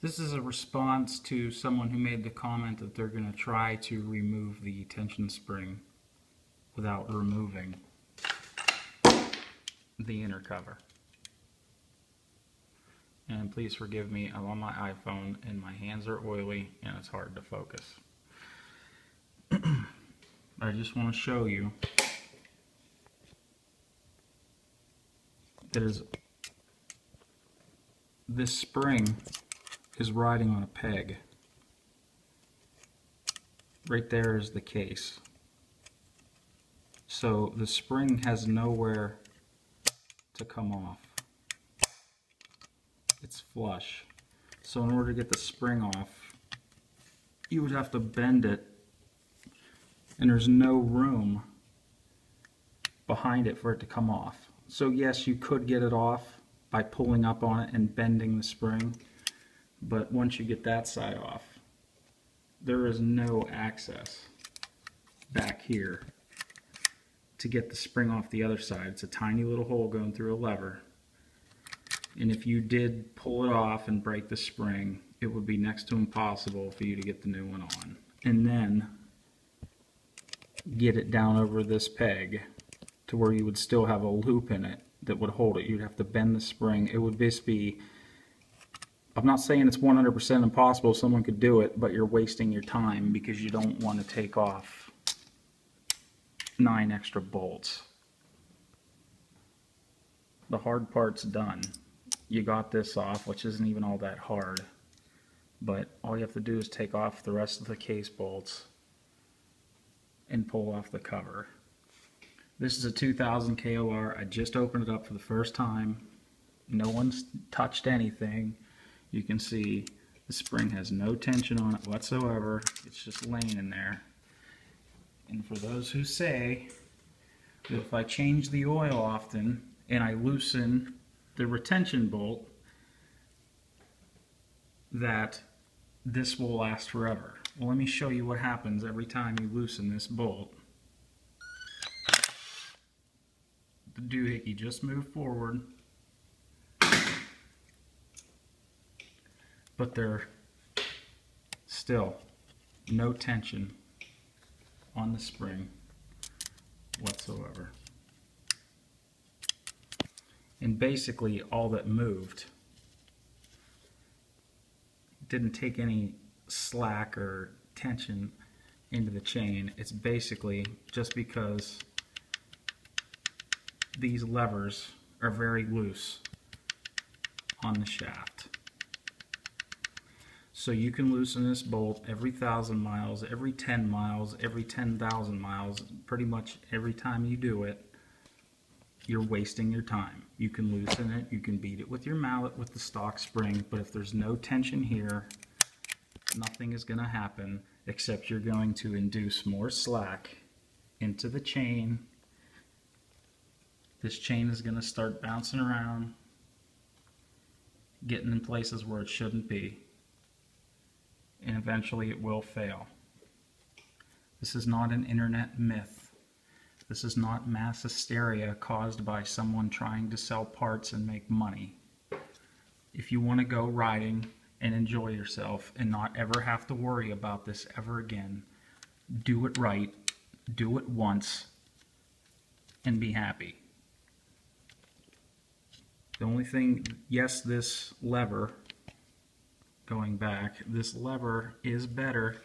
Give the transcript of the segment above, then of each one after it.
This is a response to someone who made the comment that they're going to try to remove the tension spring without removing the inner cover. And please forgive me, I'm on my iPhone and my hands are oily and it's hard to focus. I just want to show you that this spring is riding on a peg. Right there is the case. So the spring has nowhere to come off. It's flush. So in order to get the spring off, you would have to bend it, and there's no room behind it for it to come off. So yes, you could get it off by pulling up on it and bending the spring, but once you get that side off, there is no access back here to get the spring off the other side. It's a tiny little hole going through a lever, and if you did pull it off and break the spring, it would be next to impossible for you to get the new one on and then get it down over this peg to where you would still have a loop in it that would hold it. You'd have to bend the spring. It would just be, I'm not saying it's 100% impossible, someone could do it, but you're wasting your time because you don't want to take off 9 extra bolts. The hard part's done. You got this off, which isn't even all that hard, but all you have to do is take off the rest of the case bolts and pull off the cover. This is a 2000 KLR. I just opened it up for the first time. No one's touched anything. You can see the spring has no tension on it whatsoever. It's just laying in there. And for those who say that if I change the oil often and I loosen the retention bolt, that this will last forever. Well, let me show you what happens every time you loosen this bolt. The doohickey just moved forward, but there's still no tension on the spring whatsoever. And basically all that moved didn't take any slack or tension into the chain. It's basically just because these levers are very loose on the shaft. So you can loosen this bolt every 1,000 miles, every 10 miles, every 10,000 miles. Pretty much every time you do it, you're wasting your time. You can loosen it, you can beat it with your mallet with the stock spring, but if there's no tension here, nothing is going to happen except you're going to induce more slack into the chain. This chain is going to start bouncing around, getting in places where it shouldn't be, and eventually it will fail. This is not an internet myth. This is not mass hysteria caused by someone trying to sell parts and make money. If you want to go riding and enjoy yourself and not ever have to worry about this ever again, do it right, do it once, and be happy. The only thing, yes, this lever, going back, this lever is better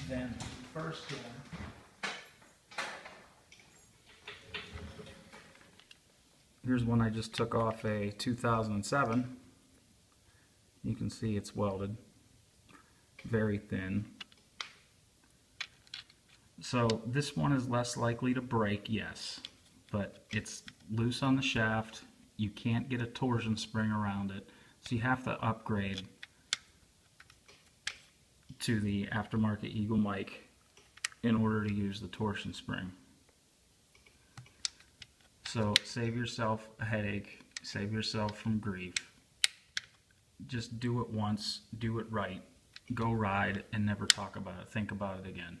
than the first one. Here's one I just took off a 2007. You can see it's welded, very thin. So this one is less likely to break, yes, but it's loose on the shaft. You can't get a torsion spring around it, so you have to upgrade to the aftermarket Eagle mic in order to use the torsion spring. So save yourself a headache, save yourself from grief. Just do it once, do it right, go ride, and never talk about it, think about it again.